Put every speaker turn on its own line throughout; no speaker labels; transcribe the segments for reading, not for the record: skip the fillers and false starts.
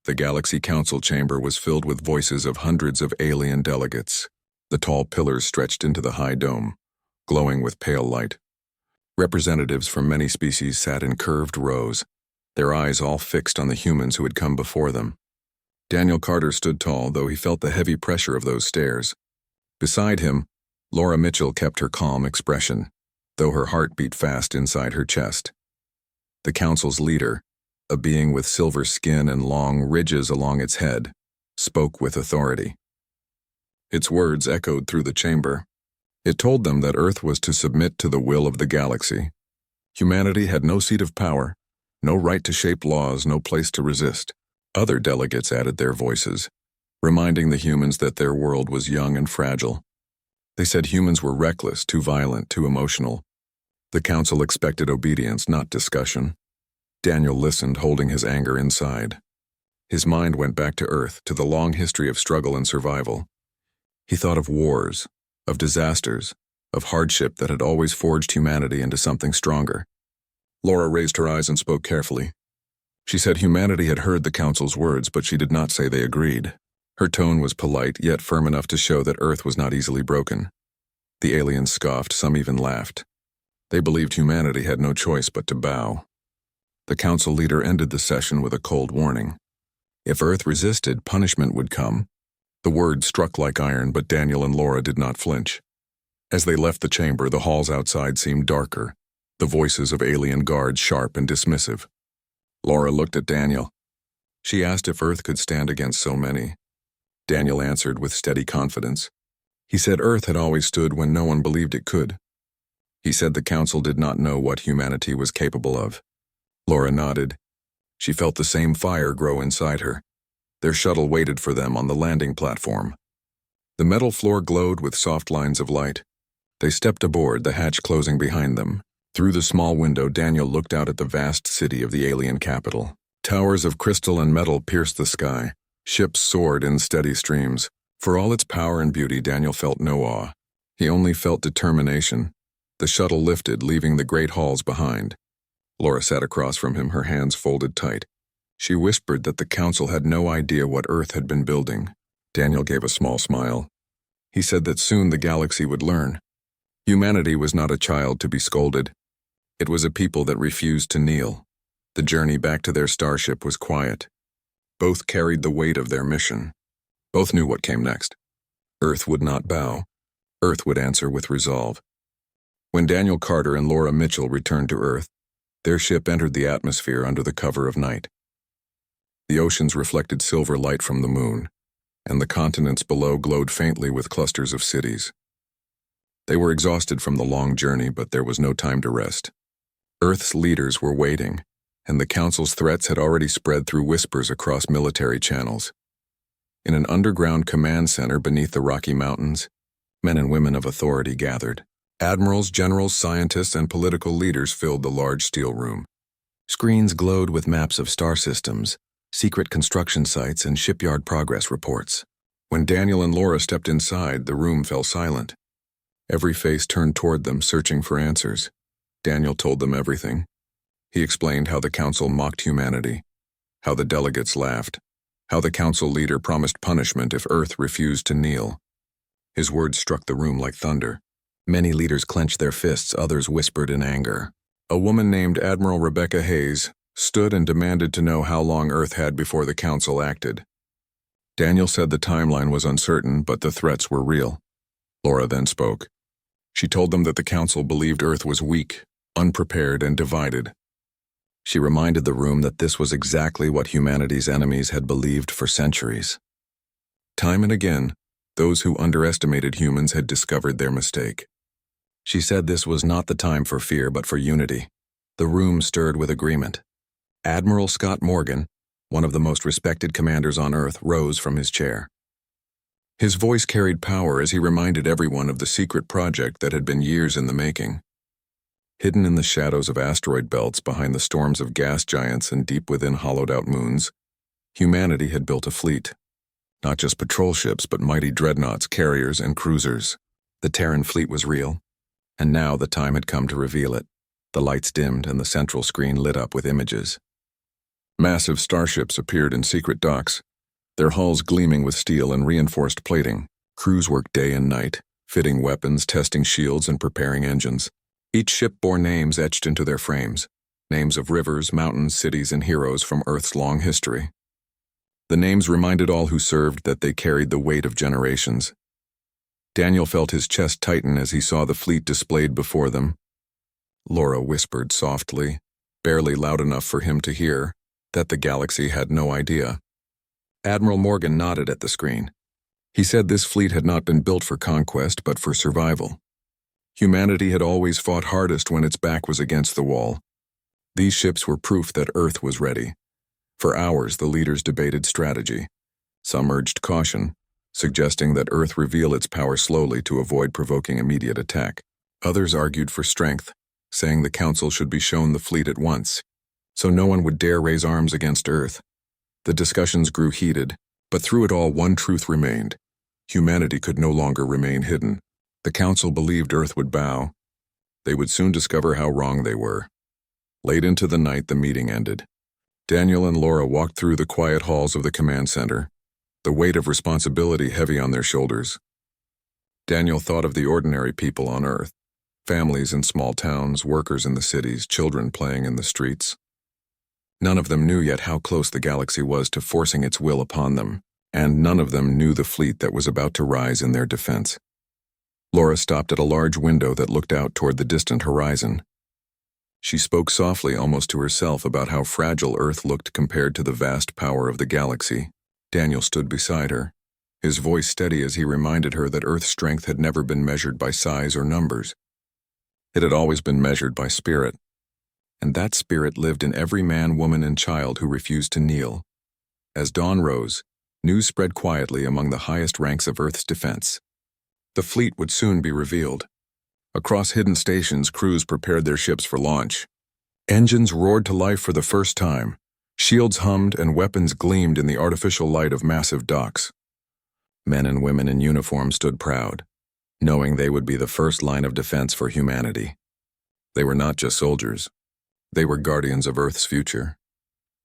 The Galaxy Council chamber was filled with voices of hundreds of alien delegates. The tall pillars stretched into the high dome, glowing with pale light. Representatives from many species sat in curved rows, their eyes all fixed on the humans who had come before them. Daniel Carter stood tall, though he felt the heavy pressure of those stares. Beside him, Laura Mitchell kept her calm expression, though her heart beat fast inside her chest. The council's leader, a being with silver skin and long ridges along its head, spoke with authority. Its words echoed through the chamber. It told them that Earth was to submit to the will of the galaxy. Humanity had no seat of power, no right to shape laws, no place to resist. Other delegates added their voices, reminding the humans that their world was young and fragile. They said humans were reckless, too violent, too emotional. The council expected obedience, not discussion. Daniel listened, holding his anger inside. His mind went back to Earth, to the long history of struggle and survival. He thought of wars, of disasters, of hardship that had always forged humanity into something stronger. Laura raised her eyes and spoke carefully. She said humanity had heard the council's words, but she did not say they agreed. Her tone was polite, yet firm enough to show that Earth was not easily broken. The aliens scoffed, some even laughed. They believed humanity had no choice but to bow. The council leader ended the session with a cold warning. If Earth resisted, punishment would come. The words struck like iron, but Daniel and Laura did not flinch. As they left the chamber, the halls outside seemed darker, the voices of alien guards sharp and dismissive. Laura looked at Daniel. She asked if Earth could stand against so many. Daniel answered with steady confidence. He said Earth had always stood when no one believed it could. He said the council did not know what humanity was capable of. Laura nodded. She felt the same fire grow inside her. Their shuttle waited for them on the landing platform. The metal floor glowed with soft lines of light. They stepped aboard, the hatch closing behind them. Through the small window, Daniel looked out at the vast city of the alien capital. Towers of crystal and metal pierced the sky. Ships soared in steady streams. For all its power and beauty, Daniel felt no awe. He only felt determination. The shuttle lifted, leaving the great halls behind. Laura sat across from him, her hands folded tight. She whispered that the council had no idea what Earth had been building. Daniel gave a small smile. He said that soon the galaxy would learn. Humanity was not a child to be scolded. It was a people that refused to kneel. The journey back to their starship was quiet. Both carried the weight of their mission. Both knew what came next. Earth would not bow. Earth would answer with resolve. When Daniel Carter and Laura Mitchell returned to Earth, their ship entered the atmosphere under the cover of night. The oceans reflected silver light from the moon, and the continents below glowed faintly with clusters of cities. They were exhausted from the long journey, but there was no time to rest. Earth's leaders were waiting, and the Council's threats had already spread through whispers across military channels. In an underground command center beneath the Rocky Mountains, men and women of authority gathered. Admirals, generals, scientists, and political leaders filled the large steel room. Screens glowed with maps of star systems, secret construction sites, and shipyard progress reports. When Daniel and Laura stepped inside, the room fell silent. Every face turned toward them, searching for answers. Daniel told them everything. He explained how the council mocked humanity, how the delegates laughed, how the council leader promised punishment if Earth refused to kneel. His words struck the room like thunder. Many leaders clenched their fists, others whispered in anger. A woman named Admiral Rebecca Hayes stood and demanded to know how long Earth had before the council acted. Daniel said the timeline was uncertain, but the threats were real. Laura then spoke. She told them that the council believed Earth was weak, unprepared, and divided. She reminded the room that this was exactly what humanity's enemies had believed for centuries. Time and again, those who underestimated humans had discovered their mistake. She said this was not the time for fear, but for unity. The room stirred with agreement. Admiral Scott Morgan, one of the most respected commanders on Earth, rose from his chair. His voice carried power as he reminded everyone of the secret project that had been years in the making. Hidden in the shadows of asteroid belts behind the storms of gas giants and deep within hollowed-out moons, humanity had built a fleet. Not just patrol ships, but mighty dreadnoughts, carriers, and cruisers. The Terran fleet was real, and now the time had come to reveal it. The lights dimmed and the central screen lit up with images. Massive starships appeared in secret docks, their hulls gleaming with steel and reinforced plating. Crews worked day and night, fitting weapons, testing shields, and preparing engines. Each ship bore names etched into their frames, names of rivers, mountains, cities, and heroes from Earth's long history. The names reminded all who served that they carried the weight of generations. Daniel felt his chest tighten as he saw the fleet displayed before them. Laura whispered softly, barely loud enough for him to hear, that the galaxy had no idea. Admiral Morgan nodded at the screen. He said this fleet had not been built for conquest but for survival. Humanity had always fought hardest when its back was against the wall. These ships were proof that Earth was ready. For hours, the leaders debated strategy. Some urged caution, suggesting that Earth reveal its power slowly to avoid provoking immediate attack. Others argued for strength, saying the Council should be shown the fleet at once, so no one would dare raise arms against Earth. The discussions grew heated, but through it all one truth remained. Humanity could no longer remain hidden. The Council believed Earth would bow. They would soon discover how wrong they were. Late into the night, the meeting ended. Daniel and Laura walked through the quiet halls of the command center, the weight of responsibility heavy on their shoulders. Daniel thought of the ordinary people on Earth, families in small towns, workers in the cities, children playing in the streets. None of them knew yet how close the galaxy was to forcing its will upon them, and none of them knew the fleet that was about to rise in their defense. Laura stopped at a large window that looked out toward the distant horizon. She spoke softly, almost to herself, about how fragile Earth looked compared to the vast power of the galaxy. Daniel stood beside her, his voice steady as he reminded her that Earth's strength had never been measured by size or numbers. It had always been measured by spirit, and that spirit lived in every man, woman, and child who refused to kneel. As dawn rose, news spread quietly among the highest ranks of Earth's defense. The fleet would soon be revealed. Across hidden stations, crews prepared their ships for launch. Engines roared to life for the first time. Shields hummed and weapons gleamed in the artificial light of massive docks. Men and women in uniform stood proud, knowing they would be the first line of defense for humanity. They were not just soldiers. They were guardians of Earth's future.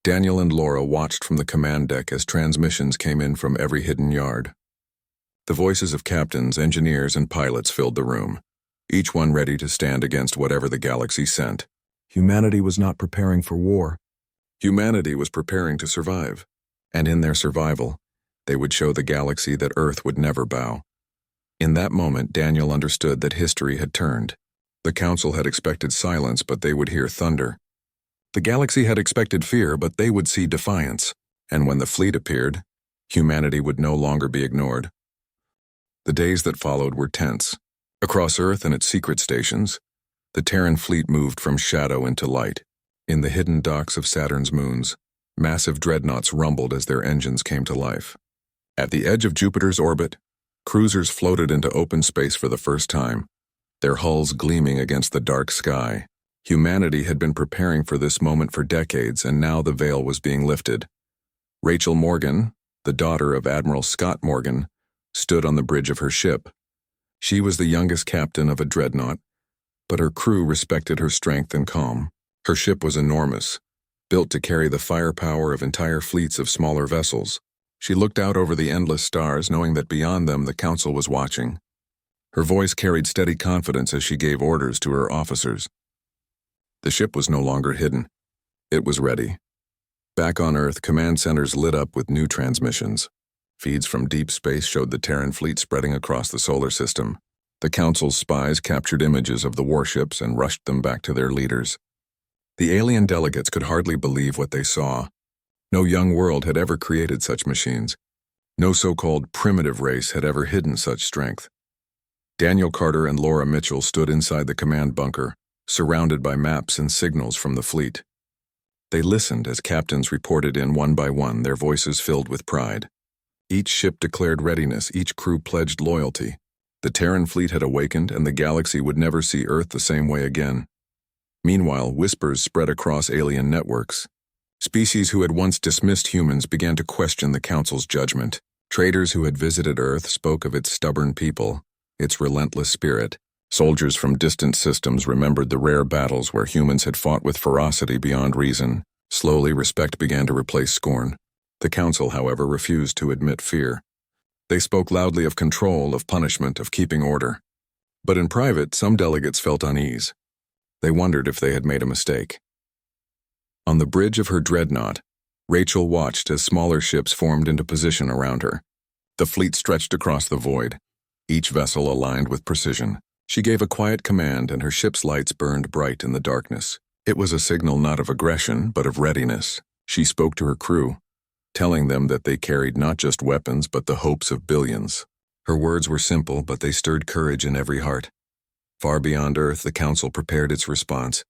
Daniel and Laura watched from the command deck as transmissions came in from every hidden yard. The voices of captains, engineers, and pilots filled the room, each one ready to stand against whatever the galaxy sent. Humanity was not preparing for war. Humanity was preparing to survive, and in their survival, they would show the galaxy that Earth would never bow. In that moment, Daniel understood that history had turned. The Council had expected silence, but they would hear thunder. The galaxy had expected fear, but they would see defiance. And when the fleet appeared, humanity would no longer be ignored. The days that followed were tense. Across Earth and its secret stations, the Terran fleet moved from shadow into light. In the hidden docks of Saturn's moons, massive dreadnoughts rumbled as their engines came to life. At the edge of Jupiter's orbit, cruisers floated into open space for the first time, their hulls gleaming against the dark sky. Humanity had been preparing for this moment for decades, and now the veil was being lifted. Rachel Morgan, the daughter of Admiral Scott Morgan, stood on the bridge of her ship. She was the youngest captain of a dreadnought, but her crew respected her strength and calm. Her ship was enormous, built to carry the firepower of entire fleets of smaller vessels. She looked out over the endless stars, knowing that beyond them the Council was watching. Her voice carried steady confidence as she gave orders to her officers. The ship was no longer hidden. It was ready. Back on Earth, command centers lit up with new transmissions. Feeds from deep space showed the Terran fleet spreading across the solar system. The Council's spies captured images of the warships and rushed them back to their leaders. The alien delegates could hardly believe what they saw. No young world had ever created such machines. No so-called primitive race had ever hidden such strength. Daniel Carter and Laura Mitchell stood inside the command bunker, surrounded by maps and signals from the fleet. They listened as captains reported in one by one, their voices filled with pride. Each ship declared readiness, each crew pledged loyalty. The Terran fleet had awakened, and the galaxy would never see Earth the same way again. Meanwhile, whispers spread across alien networks. Species who had once dismissed humans began to question the Council's judgment. Traders who had visited Earth spoke of its stubborn people, its relentless spirit. Soldiers from distant systems remembered the rare battles where humans had fought with ferocity beyond reason. Slowly, respect began to replace scorn. The council, however, refused to admit fear. They spoke loudly of control, of punishment, of keeping order. But in private, some delegates felt unease. They wondered if they had made a mistake. On the bridge of her dreadnought, Rachel watched as smaller ships formed into position around her. The fleet stretched across the void, each vessel aligned with precision. She gave a quiet command, and her ship's lights burned bright in the darkness. It was a signal not of aggression, but of readiness. She spoke to her crew, telling them that they carried not just weapons, but the hopes of billions. Her words were simple, but they stirred courage in every heart. Far beyond Earth, the council prepared its response.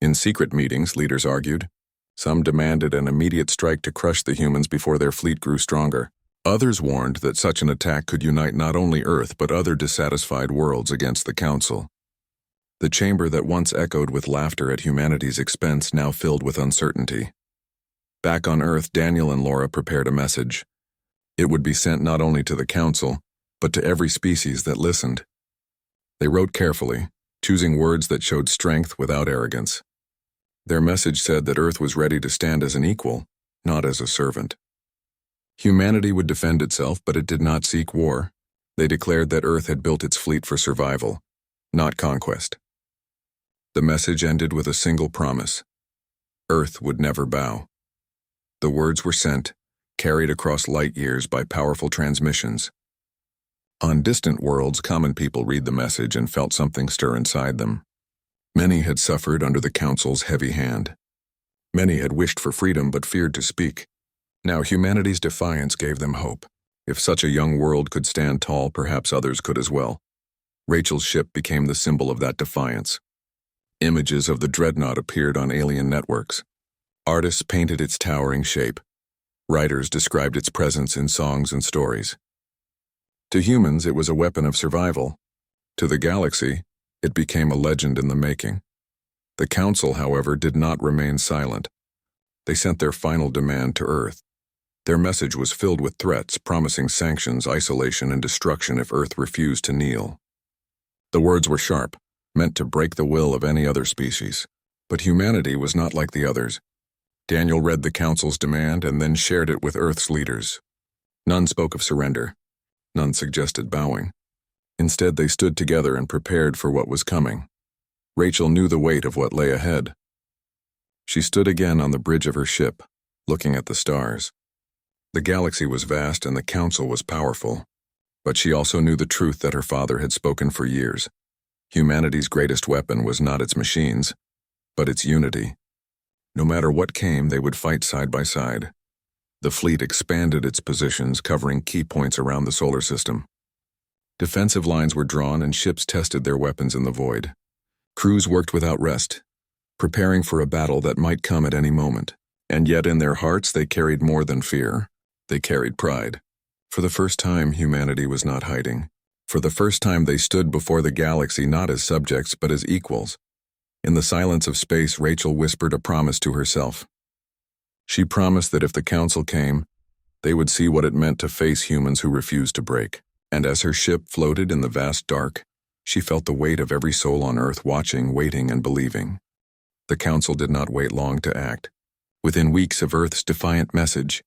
In secret meetings, leaders argued. Some demanded an immediate strike to crush the humans before their fleet grew stronger. Others warned that such an attack could unite not only Earth but other dissatisfied worlds against the Council. The chamber that once echoed with laughter at humanity's expense now filled with uncertainty. Back on Earth, Daniel and Laura prepared a message. It would be sent not only to the Council, but to every species that listened. They wrote carefully, choosing words that showed strength without arrogance. Their message said that Earth was ready to stand as an equal, not as a servant. Humanity would defend itself, but it did not seek war. They declared that Earth had built its fleet for survival, not conquest. The message ended with a single promise. Earth would never bow. The words were sent, carried across light years by powerful transmissions. On distant worlds, common people read the message and felt something stir inside them. Many had suffered under the Council's heavy hand. Many had wished for freedom but feared to speak. Now humanity's defiance gave them hope. If such a young world could stand tall, perhaps others could as well. Rachel's ship became the symbol of that defiance. Images of the dreadnought appeared on alien networks. Artists painted its towering shape. Writers described its presence in songs and stories. To humans, it was a weapon of survival. To the galaxy, it became a legend in the making. The Council, however, did not remain silent. They sent their final demand to Earth. Their message was filled with threats, promising sanctions, isolation, and destruction if Earth refused to kneel. The words were sharp, meant to break the will of any other species. But humanity was not like the others. Daniel read the Council's demand and then shared it with Earth's leaders. None spoke of surrender. None suggested bowing. Instead, they stood together and prepared for what was coming. Rachel knew the weight of what lay ahead. She stood again on the bridge of her ship, looking at the stars. The galaxy was vast and the Council was powerful, but she also knew the truth that her father had spoken for years. Humanity's greatest weapon was not its machines, but its unity. No matter what came, they would fight side by side. The fleet expanded its positions, covering key points around the solar system. Defensive lines were drawn and ships tested their weapons in the void. Crews worked without rest, preparing for a battle that might come at any moment. And yet in their hearts they carried more than fear. They carried pride. For the first time, humanity was not hiding. For the first time, they stood before the galaxy not as subjects but as equals. In the silence of space, Rachel whispered a promise to herself. She promised that if the Council came, they would see what it meant to face humans who refused to break. And as her ship floated in the vast dark, she felt the weight of every soul on Earth watching, waiting, and believing. The Council did not wait long to act. Within weeks of Earth's defiant message,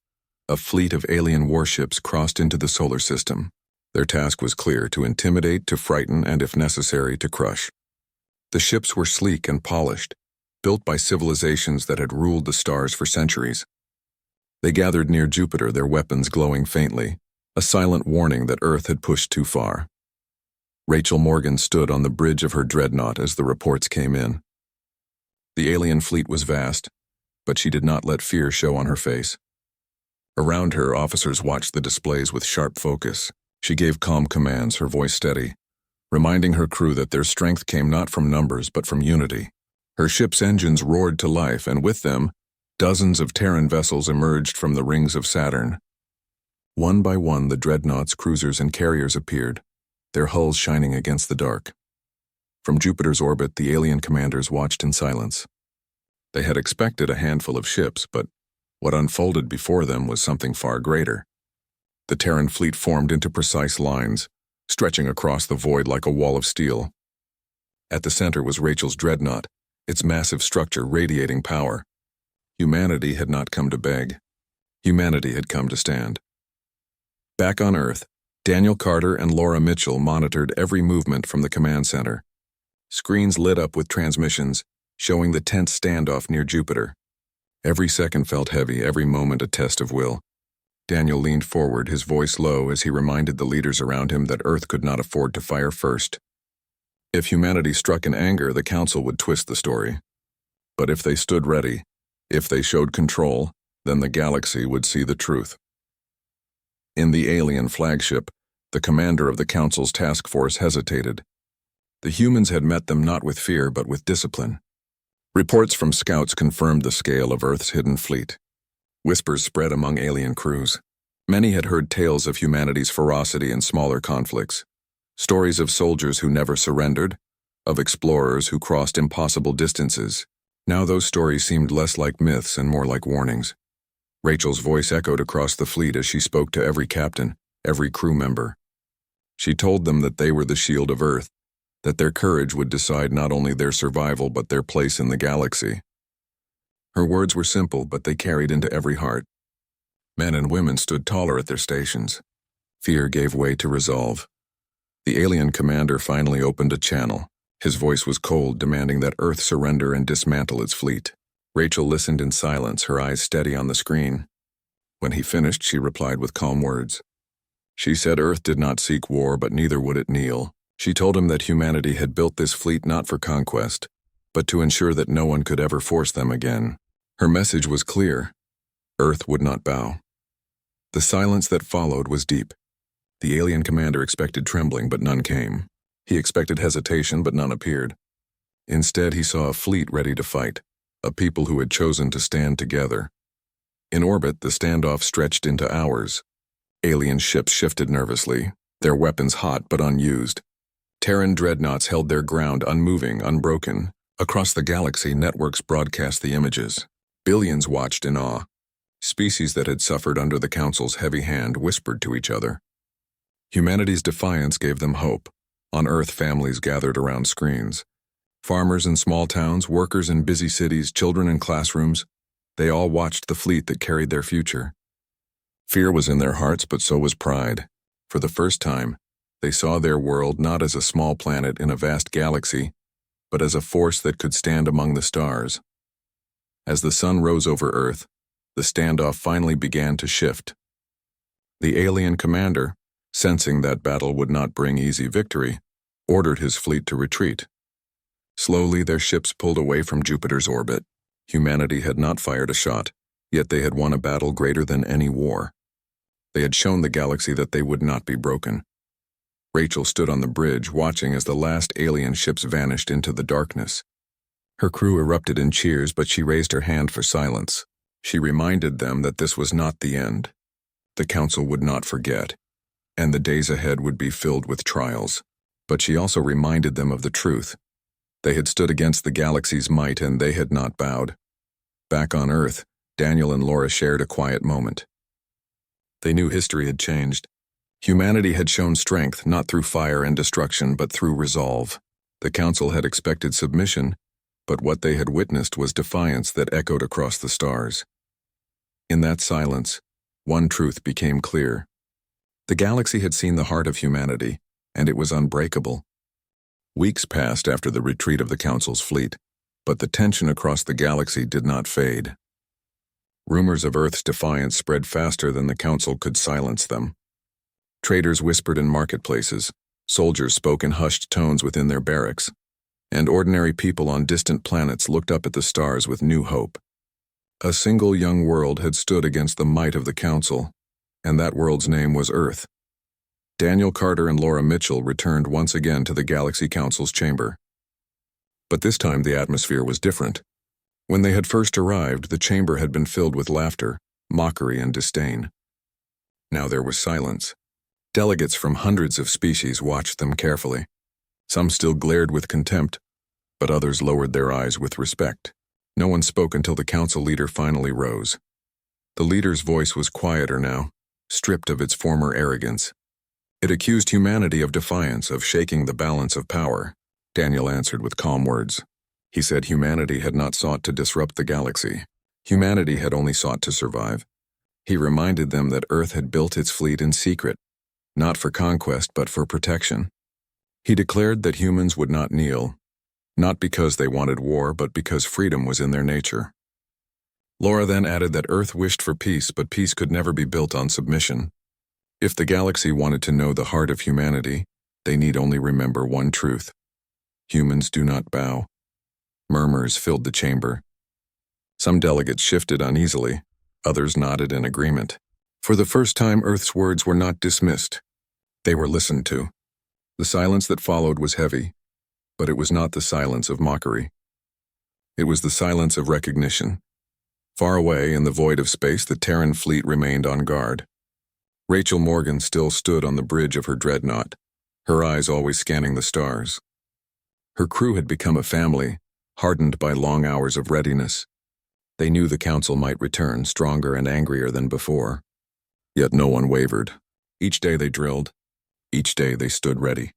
a fleet of alien warships crossed into the solar system. Their task was clear: to intimidate, to frighten, and if necessary, to crush. The ships were sleek and polished, built by civilizations that had ruled the stars for centuries. They gathered near Jupiter, their weapons glowing faintly, a silent warning that Earth had pushed too far. Rachel Morgan stood on the bridge of her dreadnought as the reports came in. The alien fleet was vast, but she did not let fear show on her face. Around her, officers watched the displays with sharp focus. She gave calm commands, her voice steady, reminding her crew that their strength came not from numbers but from unity. Her ship's engines roared to life, and with them, dozens of Terran vessels emerged from the rings of Saturn. One by one, the dreadnoughts, cruisers, and carriers appeared, their hulls shining against the dark. From Jupiter's orbit, the alien commanders watched in silence. They had expected a handful of ships, but what unfolded before them was something far greater. The Terran fleet formed into precise lines, stretching across the void like a wall of steel. At the center was Rachel's dreadnought, its massive structure radiating power. Humanity had not come to beg. Humanity had come to stand. Back on Earth, Daniel Carter and Laura Mitchell monitored every movement from the command center. Screens lit up with transmissions, showing the tense standoff near Jupiter. Every second felt heavy, every moment a test of will. Daniel leaned forward, his voice low as he reminded the leaders around him that Earth could not afford to fire first. If humanity struck in anger, the Council would twist the story. But if they stood ready, if they showed control, then the galaxy would see the truth. In the alien flagship, the commander of the Council's task force hesitated. The humans had met them not with fear but with discipline. Reports from scouts confirmed the scale of Earth's hidden fleet. Whispers spread among alien crews. Many had heard tales of humanity's ferocity in smaller conflicts. Stories of soldiers who never surrendered, of explorers who crossed impossible distances. Now those stories seemed less like myths and more like warnings. Rachel's voice echoed across the fleet as she spoke to every captain, every crew member. She told them that they were the shield of Earth, that their courage would decide not only their survival but their place in the galaxy. Her words were simple, but they carried into every heart. Men and women stood taller at their stations. Fear gave way to resolve. The alien commander finally opened a channel. His voice was cold, demanding that Earth surrender and dismantle its fleet. Rachel listened in silence, her eyes steady on the screen. When he finished, she replied with calm words. She said Earth did not seek war, but neither would it kneel. She told him that humanity had built this fleet not for conquest, but to ensure that no one could ever force them again. Her message was clear. Earth would not bow. The silence that followed was deep. The alien commander expected trembling, but none came. He expected hesitation, but none appeared. Instead, he saw a fleet ready to fight, a people who had chosen to stand together. In orbit, the standoff stretched into hours. Alien ships shifted nervously, their weapons hot but unused. Terran dreadnoughts held their ground, unmoving, unbroken. Across the galaxy, networks broadcast the images. Billions watched in awe. Species that had suffered under the Council's heavy hand whispered to each other. Humanity's defiance gave them hope. On Earth, families gathered around screens. Farmers in small towns, workers in busy cities, children in classrooms, they all watched the fleet that carried their future. Fear was in their hearts, but so was pride. For the first time, they saw their world not as a small planet in a vast galaxy, but as a force that could stand among the stars. As the sun rose over Earth, the standoff finally began to shift. The alien commander, sensing that battle would not bring easy victory, ordered his fleet to retreat. Slowly, their ships pulled away from Jupiter's orbit. Humanity had not fired a shot, yet they had won a battle greater than any war. They had shown the galaxy that they would not be broken. Rachel stood on the bridge, watching as the last alien ships vanished into the darkness. Her crew erupted in cheers, but she raised her hand for silence. She reminded them that this was not the end. The Council would not forget, and the days ahead would be filled with trials. But she also reminded them of the truth. They had stood against the galaxy's might, and they had not bowed. Back on Earth, Daniel and Laura shared a quiet moment. They knew history had changed. Humanity had shown strength, not through fire and destruction, but through resolve. The Council had expected submission, but what they had witnessed was defiance that echoed across the stars. In that silence, one truth became clear. The galaxy had seen the heart of humanity, and it was unbreakable. Weeks passed after the retreat of the Council's fleet, but the tension across the galaxy did not fade. Rumors of Earth's defiance spread faster than the Council could silence them. Traders whispered in marketplaces, soldiers spoke in hushed tones within their barracks, and ordinary people on distant planets looked up at the stars with new hope. A single young world had stood against the might of the Council, and that world's name was Earth. Daniel Carter and Laura Mitchell returned once again to the Galaxy Council's chamber. But this time the atmosphere was different. When they had first arrived, the chamber had been filled with laughter, mockery, and disdain. Now there was silence. Delegates from hundreds of species watched them carefully. Some still glared with contempt, but others lowered their eyes with respect. No one spoke until the Council leader finally rose. The leader's voice was quieter now, stripped of its former arrogance. It accused humanity of defiance, of shaking the balance of power. Daniel answered with calm words. He said humanity had not sought to disrupt the galaxy. Humanity had only sought to survive. He reminded them that Earth had built its fleet in secret, not for conquest but for protection. He declared that humans would not kneel, not because they wanted war but because freedom was in their nature. Laura then added that Earth wished for peace, but peace could never be built on submission. If the galaxy wanted to know the heart of humanity, they need only remember one truth: humans do not bow. Murmurs filled the chamber. Some delegates shifted uneasily, others nodded in agreement. For the first time, Earth's words were not dismissed. They were listened to. The silence that followed was heavy, but it was not the silence of mockery. It was the silence of recognition. Far away in the void of space, the Terran fleet remained on guard. Rachel Morgan still stood on the bridge of her dreadnought, her eyes always scanning the stars. Her crew had become a family, hardened by long hours of readiness. They knew the council might return, stronger and angrier than before. Yet no one wavered. Each day they drilled. Each day they stood ready.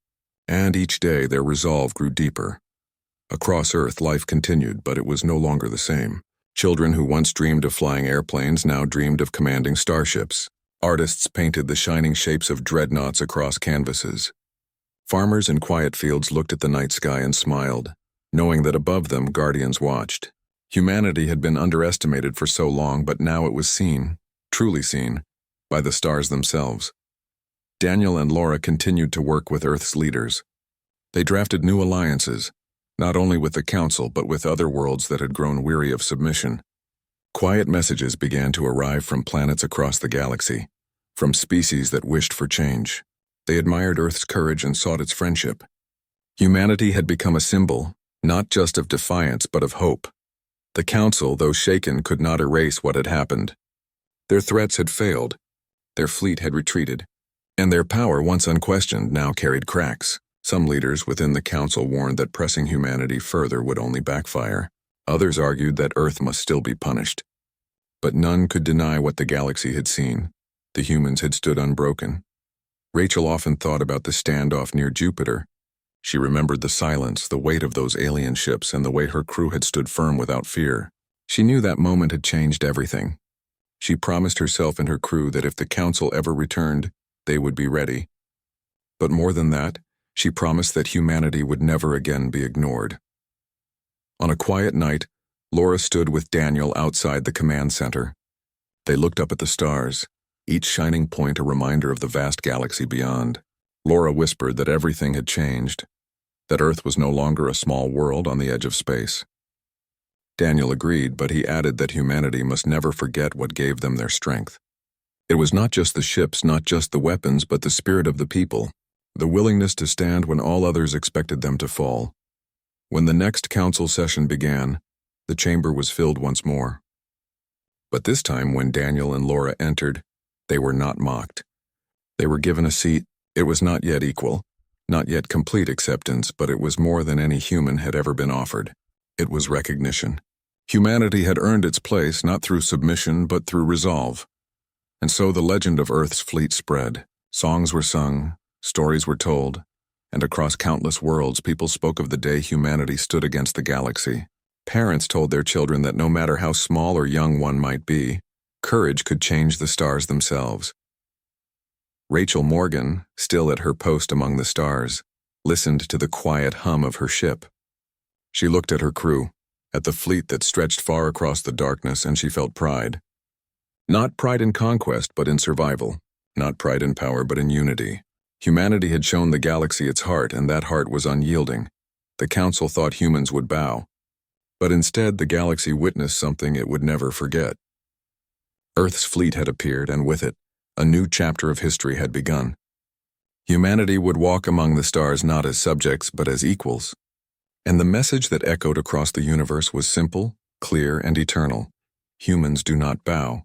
And each day their resolve grew deeper. Across Earth, life continued, but it was no longer the same. Children who once dreamed of flying airplanes now dreamed of commanding starships. Artists painted the shining shapes of dreadnoughts across canvases. Farmers in quiet fields looked at the night sky and smiled, knowing that above them guardians watched. Humanity had been underestimated for so long, but now it was seen, truly seen, by the stars themselves. Daniel and Laura continued to work with Earth's leaders. They drafted new alliances, not only with the Council but with other worlds that had grown weary of submission. Quiet messages began to arrive from planets across the galaxy, from species that wished for change. They admired Earth's courage and sought its friendship. Humanity had become a symbol, not just of defiance but of hope. The Council, though shaken, could not erase what had happened. Their threats had failed, their fleet had retreated, and their power, once unquestioned, now carried cracks. Some leaders within the Council warned that pressing humanity further would only backfire. Others argued that Earth must still be punished. But none could deny what the galaxy had seen. The humans had stood unbroken. Rachel often thought about the standoff near Jupiter. She remembered the silence, the weight of those alien ships, and the way her crew had stood firm without fear. She knew that moment had changed everything. She promised herself and her crew that if the Council ever returned, they would be ready. But more than that, she promised that humanity would never again be ignored. On a quiet night, Laura stood with Daniel outside the command center. They looked up at the stars, each shining point a reminder of the vast galaxy beyond. Laura whispered that everything had changed, that Earth was no longer a small world on the edge of space. Daniel agreed, but he added that humanity must never forget what gave them their strength. It was not just the ships, not just the weapons, but the spirit of the people, the willingness to stand when all others expected them to fall. When the next council session began, the chamber was filled once more. But this time, when Daniel and Laura entered, they were not mocked. They were given a seat. It was not yet equal, not yet complete acceptance, but it was more than any human had ever been offered. It was recognition. Humanity had earned its place not through submission but through resolve. And so the legend of Earth's fleet spread. Songs were sung, stories were told, and across countless worlds people spoke of the day humanity stood against the galaxy. Parents told their children that no matter how small or young one might be, courage could change the stars themselves. Rachel Morgan, still at her post among the stars, listened to the quiet hum of her ship. She looked at her crew, at the fleet that stretched far across the darkness, and she felt pride. Not pride in conquest, but in survival. Not pride in power, but in unity. Humanity had shown the galaxy its heart, and that heart was unyielding. The Council thought humans would bow. But instead, the galaxy witnessed something it would never forget. Earth's fleet had appeared, and with it, a new chapter of history had begun. Humanity would walk among the stars not as subjects, but as equals. And the message that echoed across the universe was simple, clear, and eternal. Humans do not bow.